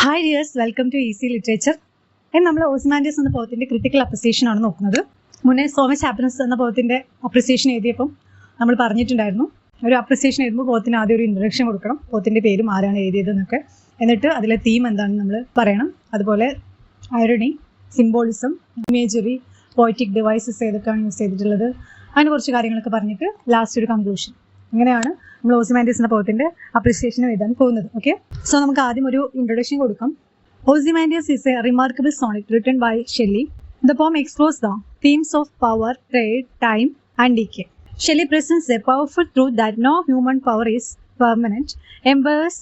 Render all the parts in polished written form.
Hi dears, welcome to easy literature. നമ്മൾ Ozymandias എന്ന പോയത്തിൻ്റെ critical appreciation ആണ് നോക്കുന്നത്. മുന്നേ സോ മച്ച് ഹാപ്പിനെസ് എന്ന പോയത്തിൻ്റെ അപ്രിസിയേഷൻ എഴുതിയപ്പം നമ്മൾ പറഞ്ഞിട്ടുണ്ടായിരുന്നു, ഒരു അപ്രിസിയേഷൻ എഴുതുമ്പോൾ പോയത്തിന് ആദ്യം ഒരു ഇൻട്രഡക്ഷൻ കൊടുക്കണം, പോയത്തിൻ്റെ പേരും ആരാണ് എഴുതിയതെന്നൊക്കെ, എന്നിട്ട് അതിലെ തീം എന്താണെന്ന് നമ്മൾ പറയണം. അതുപോലെ irony, symbolism, imagery, poetic devices ഏതൊക്കെയാണ് യൂസ് ചെയ്തിട്ടുള്ളത്, അങ്ങനെ കുറച്ച് കാര്യങ്ങളൊക്കെ പറഞ്ഞിട്ട് ലാസ്റ്റ് ഒരു കൺക്ലൂഷൻ. ഇങ്ങനെയാണ് നമ്മൾ ഓസിമാൻഡിയസ് എന്ന പോയത്തിൻ്റെ അപ്രിസിയേഷൻ എഴുതാൻ പോകുന്നത്. ഓക്കെ, സോ നമുക്ക് ആദ്യം ഒരു ഇൻട്രൊഡക്ഷൻ കൊടുക്കാം. Ozymandias is a remarkable sonnet written by Shelley. The poem explores the themes of power, trade, time, and decay. Shelley presents a powerful truth that no human power is permanent. Empires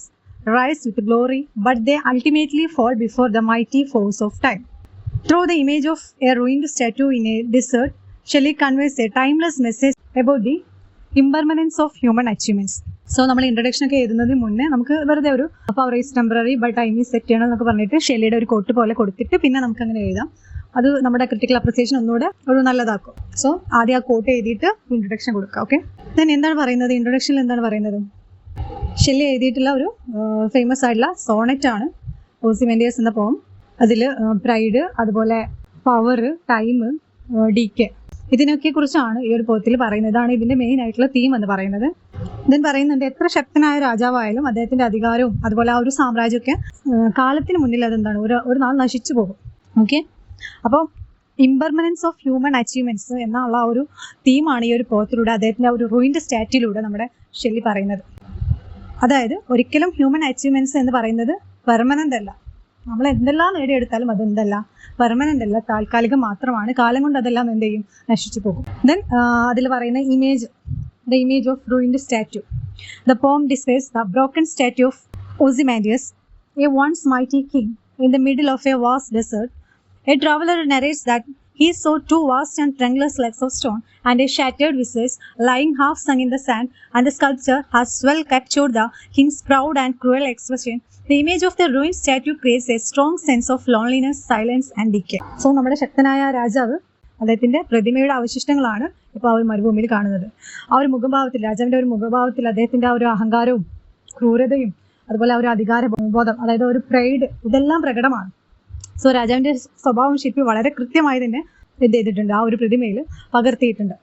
rise with glory, but they ultimately fall before the mighty force of time. Through the image of a ruined statue in a desert, Shelley conveys a timeless message about the impermanence of human achievements. So നമ്മൾ introduction ഒക്കെ എഴുതുന്നതിന് മുന്നേ നമുക്ക് വെറുതെ ഒരു power is temporary but time is set ചെയ്യണം എന്നൊക്കെ പറഞ്ഞിട്ട് ഷെല്ലിയുടെ ഒരു കോട്ട് പോലെ കൊടുത്തിട്ട് പിന്നെ നമുക്ക് അങ്ങനെ എഴുതാം. അത് നമ്മുടെ ക്രിട്ടിക്കൽ അപ്രിസിയേഷൻ ഒന്നുകൂടെ ഒരു നല്ലതാക്കും. സോ ആദ്യം ആ കോട്ട് എഴുതിയിട്ട് ഇൻട്രൊഡക്ഷൻ കൊടുക്കാം. ഓക്കെ, ദെൻ എന്താണ് പറയുന്നത്, ഇൻട്രൊഡക്ഷനിൽ എന്താണ് പറയുന്നത്? ഷെല്ലി എഴുതിയിട്ടുള്ള ഒരു ഫേമസ് ആയിട്ടുള്ള സോണറ്റ് ആണ് ഓസിമാൻഡിയസ് എന്ന പോം. അതിൽ പ്രൈഡ്, അതുപോലെ പവർ, ടൈം, ഡീക്കെ, ഇതിനൊക്കെ കുറിച്ചാണ് ഈ ഒരു പോയത്തിൽ പറയുന്നത്. ഇതാണ് ഇതിന്റെ മെയിൻ ആയിട്ടുള്ള തീം എന്ന് പറയുന്നത്. ദെൻ പറയുന്നുണ്ട്, എത്ര ശക്തനായ രാജാവായാലും അദ്ദേഹത്തിന്റെ അധികാരവും അതുപോലെ ആ ഒരു സാമ്രാജ്യമൊക്കെ കാലത്തിന് മുന്നിൽ അതെന്താണ് ഒരു നാൾ നശിച്ചു പോകും. ഓക്കെ, അപ്പോൾ ഇംപെർമനൻസ് ഓഫ് ഹ്യൂമൻ അച്ചീവ്മെന്റ്സ് എന്നുള്ള ആ ഒരു തീമാണ് ഈ ഒരു പോയത്തിലൂടെ, അദ്ദേഹത്തിന്റെ ആ ഒരു റൂയിൻഡ് സ്റ്റാറ്റിലൂടെ നമ്മുടെ ഷെല്ലി പറയുന്നത്. അതായത് ഒരിക്കലും ഹ്യൂമൻ അച്ചീവ്മെന്റ്സ് എന്ന് പറയുന്നത് പെർമനന്റ് അല്ല. നമ്മൾ എന്തെല്ലാം നേടിയെടുത്താലും അതെന്തല്ല, പെർമനന്റ് അല്ല, താൽക്കാലികം മാത്രമാണ്. കാലം കൊണ്ട് അതെല്ലാം എന്ത് ചെയ്യും, നശിച്ചു പോകും. ദെൻ അതിൽ പറയുന്ന image, the image of ruined statue. The poem describes the broken statue of Ozymandias, a once mighty king, in the middle of a vast desert. A traveler narrates that he saw two vast and trunkless legs of stone and a shattered visage lying half sunk in the sand, and the sculptor has well captured the king's proud and cruel expression. The image of the ruined statue creates a strong sense of loneliness, silence and decay. So നമ്മുടെ ശക്തനായ രാജാവ്, അദ്ദേഹത്തിന്റെ പ്രതിമയുടെ അവശിഷ്ടങ്ങളാണ് ഇപ്പോൾ ആ ഒരു മരുഭൂമിയിൽ കാണുന്നത്. ആ ഒരു മുഖഭാവത്തിൽ, രാജാവിന്റെ ഒരു മുഖഭാവത്തിൽ അദ്ദേഹത്തിന്റെ ആ ഒരു അഹങ്കാരവും ക്രൂരതയും അതുപോലെ ആ ഒരു അധികാര ബോധം, അതായത് ഒരു പ്രൈഡ്, ഇതെല്ലാം പ്രകടമാണ്. സോ രാജാവിന്റെ സ്വഭാവം ശില്പി വളരെ കൃത്യമായി തന്നെ എന്ത് ചെയ്തിട്ടുണ്ട്, ആ ഒരു പ്രതിമയിൽ പകർത്തിയിട്ടുണ്ട്.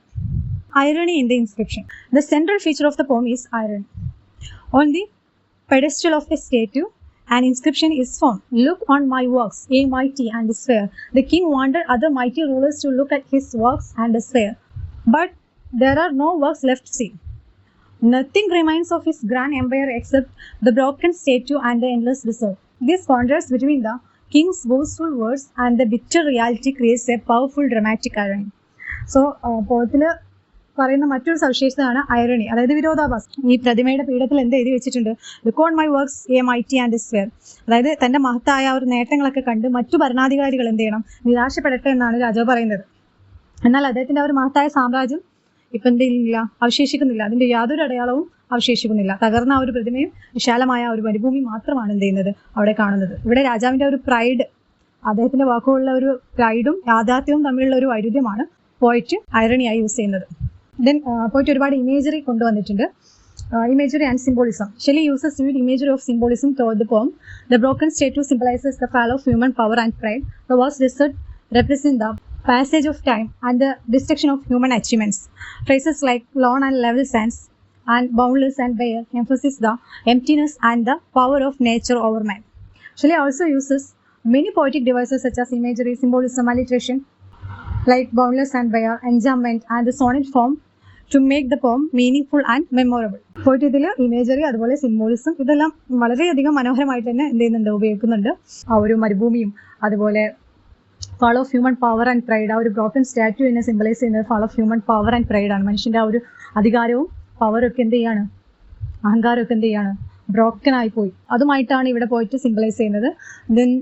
Irony in the inscription. The central feature of the poem is irony. On the pedestal of a statue, an inscription is found. Look on my works, ye mighty, and despair. The king wanted other mighty rulers to look at his works and despair, but there are no works left to see. Nothing remains of his grand empire except the broken statue and the endless desert. This contrast between the king's boastful words and the bitter reality creates a powerful dramatic irony. So, പോയത്തിൽ പറയുന്ന മറ്റൊരു സവിശേഷതയാണ് irony, അതായത് വിരോധാഭാസം. ഈ പ്രതിമയുടെ പീഠത്തിൽ എന്ത് എഴുതി വെച്ചിട്ടുണ്ട്? Look on my works, A mighty and despair. അതായത് തന്റെ മഹത്തായ ഒരു നേട്ടങ്ങളൊക്കെ കണ്ട് മറ്റു ഭരണാധികാരികൾ എന്ത് ചെയ്യണം, നിരാശപ്പെടട്ടെ എന്നാണ് രാജാവ് പറയുന്നത്. എന്നാൽ അദ്ദേഹത്തിന്റെ ആ ഒരു മഹത്തായ സാമ്രാജ്യം ഇപ്പം എന്തില്ല, അവശേഷിക്കുന്നില്ല. അതിന്റെ യാതൊരു അടയാളവും അവശേഷിക്കുന്നില്ല. തകർന്ന ആ ഒരു പ്രതിമയും വിശാലമായ ഒരു മരുഭൂമി മാത്രമാണ് എന്ത് ചെയ്യുന്നത്, അവിടെ കാണുന്നത്. ഇവിടെ രാജാവിന്റെ ഒരു പ്രൈഡ്, അദ്ദേഹത്തിന്റെ വാക്കുകളുള്ള ഒരു പ്രൈഡും യാഥാർത്ഥ്യവും തമ്മിലുള്ള ഒരു വൈരുദ്ധ്യമാണ് പോയിറ്റ് ഐറണിയായി യൂസ് ചെയ്യുന്നത്. ദെൻ പോയിട്ട് ഒരുപാട് ഇമേജറി കൊണ്ടുവന്നിട്ടുണ്ട്. Imagery and symbolism. Shelley uses vivid imagery of symbolism through the poem. The broken statue symbolizes the fall of human power and pride. The vast desert represents the passage of time and the destruction of human achievements. Phrases like lone and level sands and boundless and bare emphasize the emptiness and the power of nature over man. Shelley also uses many poetic devices such as imagery, symbolism, alliteration, like boundless and bare, enjambment and the sonnet form to make the poem meaningful and memorable. പോയിട്ട് ഇതിൽ imagery അതുപോലെ symbolism ഇതെല്ലാം വളരെയധികം മനോഹരമായിട്ട് തന്നെ എന്ത് ചെയ്യുന്നുണ്ട്, ഉപയോഗിക്കുന്നുണ്ട്. ആ ഒരു മരുഭൂമിയും അതുപോലെ fall of human power and pride, ആ ഒരു ബ്രോക്കൺ സ്റ്റാറ്റ്യൂ എന്നെ സിംബലൈസ് ചെയ്യുന്നത് fall of human power and pride ആണ്. മനുഷ്യന്റെ ആ ഒരു അധികാരവും പവറും ഒക്കെ എന്ത് ചെയ്യാണ്, അഹങ്കാരമൊക്കെ എന്ത് ചെയ്യാണ്, ബ്രോക്കൺ ആയിപ്പോയി. അതുമായിട്ടാണ് ഇവിടെ പോയിട്ട് സിംബലൈസ് ചെയ്യുന്നത്. ദെൻ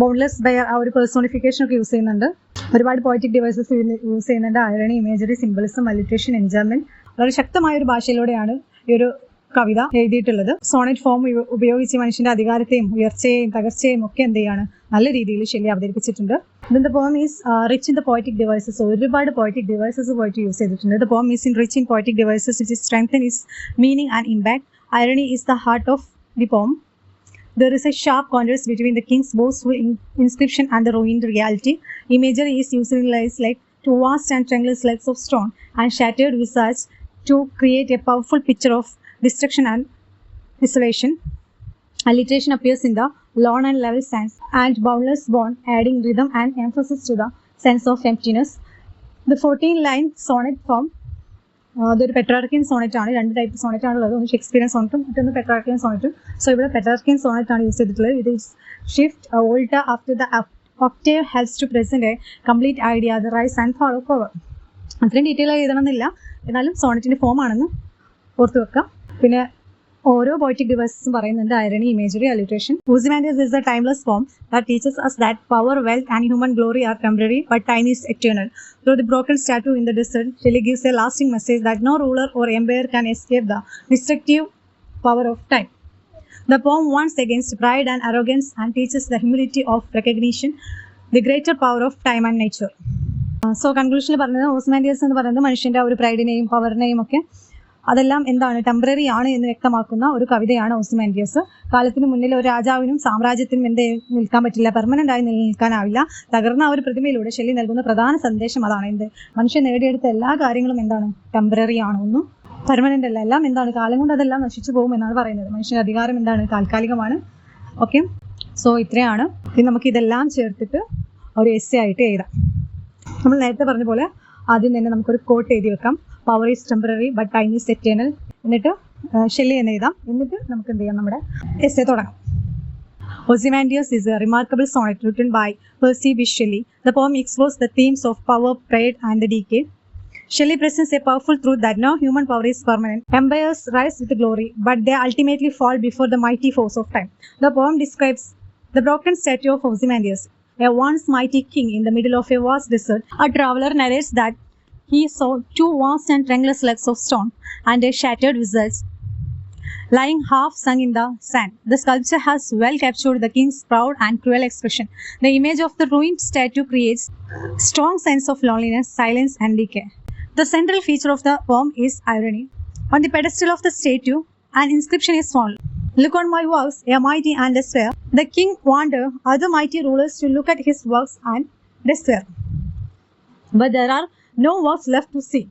ബൗണ്ട്ലെസ് ബെയർ, ആ ഒരു പേഴ്സോണിഫിക്കേഷൻ ഒക്കെ യൂസ് ചെയ്യുന്നുണ്ട്. ഒരുപാട് പോയറ്റിക് ഡിവൈസസ് യൂസ് ചെയ്യുന്നുണ്ട്. Irony, imagery, symbolism, alliteration, enjoyment. വളരെ ശക്തമായ ഒരു ഭാഷയിലൂടെയാണ് ഈ ഒരു കവിത എഴുതിയിട്ടുള്ളത്. സോണറ്റ് ഫോം ഉപയോഗിച്ച് മനുഷ്യന്റെ അധികാരത്തെയും ഉയർച്ചയെയും തകർച്ചയെയും ഒക്കെ എന്ത് ചെയ്യാണ്, നല്ല രീതിയിൽ ഷെല്ലി അവതരിപ്പിച്ചിട്ടുണ്ട്. The poem is rich in the poetic devices. ഒരുപാട് പോയറ്റിക് ഡിവൈസസ് പോയിട്ട് യൂസ് ചെയ്തിട്ടുണ്ട്. The poem is rich in poetic devices which strengthen is meaning and impact. Irony is the heart of the poem. There is a sharp contrast between the king's boastful inscription and the ruined reality. Imagery is utilized like two vast and trunkless legs of stone and shattered visage to create a powerful picture of destruction and desolation. Alliteration appears in the lone and level sense and boundless bond, adding rhythm and emphasis to the sense of emptiness. The 14-line sonnet form, അതൊരു Petrarchan sonnet ആണ്. 2 type sonnet ആണുള്ളത്. ഒന്ന് Shakespearean സോണറ്റും മറ്റൊന്ന് Petrarchan സോണറ്റും. So ഇവിടെ Petrarchan sonnet ആണ് use ചെയ്തിട്ടുള്ളത്. ഇത് shift volta after the octave helps to present a complete idea the rise and fall of power. അത്രയും ഡീറ്റെയിൽ ആയി എഴുതണമെന്നില്ല, എന്നാലും സോണറ്റിന്റെ ഫോം ആണെന്ന് ഓർത്ത് വെക്കാം. പിന്നെ ഓരോ പോയറ്റിക് ഡിവൈസസും പറയുന്നുണ്ട് irony, imagery, alliteration. Ozymandias is a timeless form that teaches us that power, wealth and human glory are temporary but time is eternal. Through the broken statue in the desert, Shelley gives a lasting message that no ruler or empire can escape the destructive power of time. The poem warns against pride and arrogance and teaches the humility of recognition, the greater power of time and nature. So കൺക്ലൂഷനിൽ പറഞ്ഞത് Ozymandias എന്ന് പറയുന്നത് മനുഷ്യന്റെ ഒരു പ്രൈഡിനെയും പവറിനെയും ഒക്കെ അതെല്ലാം എന്താണ് temporary ആണ് എന്ന് വ്യക്തമാക്കുന്ന ഒരു കവിതയാണ് ഓസിമാൻഡിയസ്. കാലത്തിന് മുന്നിൽ ഒരു രാജാവിനും സാമ്രാജ്യത്തിനും എന്ത് നിൽക്കാൻ പറ്റില്ല, പെർമനന്റ് ആയി നിലനിൽക്കാനാവില്ല. തകർന്ന ആ ഒരു പ്രതിമയിലൂടെ ഷെല്ലി നൽകുന്ന പ്രധാന സന്ദേശം അതാണ്. എന്ത് മനുഷ്യൻ നേടിയെടുത്ത എല്ലാ കാര്യങ്ങളും എന്താണ് ടെമ്പററി ആണ്, ഒന്നും പെർമനന്റ് അല്ല. എല്ലാം എന്താണ് കാലം കൊണ്ട് അതെല്ലാം നശിച്ചു പോകും എന്നാണ് പറയുന്നത്. മനുഷ്യന്റെ അധികാരം എന്താണ് താൽക്കാലികമാണ്. ഓക്കെ, സോ ഇത്രയാണ്. ഇനി നമുക്ക് ഇതെല്ലാം ചേർത്തിട്ട് ഒരു എസ്സേ ആയിട്ട് എഴുതാം. നമ്മൾ നേരത്തെ പറഞ്ഞ പോലെ ആദ്യം തന്നെ നമുക്കൊരു കോട്ട് എഴുതി വെക്കാം. Power is temporary but time is eternal. എന്നിട്ട് ഷെല്ലി എന്ന് എഴുതാം. എന്നിട്ട് നമുക്ക് എന്ത് ചെയ്യാം, നമ്മുടെ എസ്സേ തുടങ്ങാം. Ozymandias is a remarkable sonnet written by Percy Bysshe Shelley. The poem explores the themes of power, pride, and the decay. Shelley presents a powerful truth that no human power is permanent. Empires rise with glory, but they ultimately fall before the mighty force of time. The poem describes the broken statue of Ozymandias, a once mighty king in the middle of a vast desert. A traveler narrates that he saw two vast and trunkless legs of stone and a shattered visage lying half sunk in the sand. The sculpture has well captured the king's proud and cruel expression. The image of the ruined statue creates strong sense of loneliness, silence and decay. The central feature of the poem is irony. On the pedestal of the statue, an inscription is found. Look on my works, a mighty and despair. The king wanted other mighty rulers to look at his works and despair. But there are no works left to see.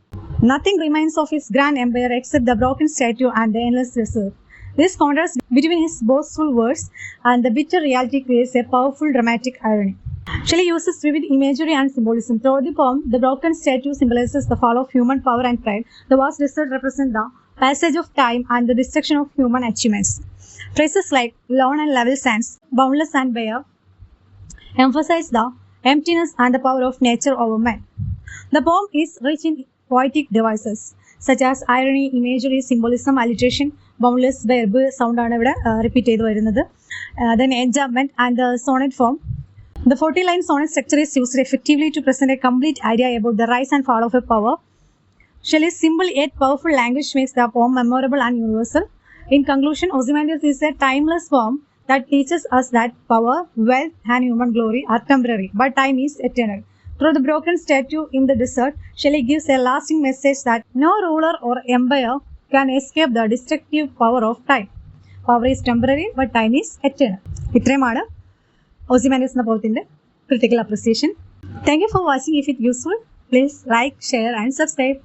Nothing remains of his grand empire except the broken statue and the endless desert. This contrast between his boastful words and the bitter reality creates a powerful dramatic irony. Shelley uses vivid imagery and symbolism. Throughout the poem, the broken statue symbolizes the fall of human power and pride. The vast desert represents the passage of time and the destruction of human achievements. Phrases like lone and level sands, boundless and bare, emphasize the emptiness and the power of nature over man. The poem is rich in poetic devices such as irony, imagery, symbolism, alliteration, boundless, verb sound ആണ് ഇവിടെ repeat ചെയ്ത് വരുന്നത്. Then enjambment and the sonnet form. The 40-line sonnet structure is used effectively to present a complete idea about the rise and fall of a power. Shelley's simple yet powerful language makes the poem memorable and universal. In conclusion, Ozymandias is a timeless poem that teaches us that power, wealth and human glory are temporary, but time is eternal. Through the broken statue in the desert, Shelley gives a lasting message that no ruler or empire can escape the destructive power of time. Power is temporary, but time is eternal. ഇത്രയുമാണ് Ozymandias എന്ന പോയത്തിന്റെ critical appreciation. Thank you for watching. If it useful, please like, share and subscribe.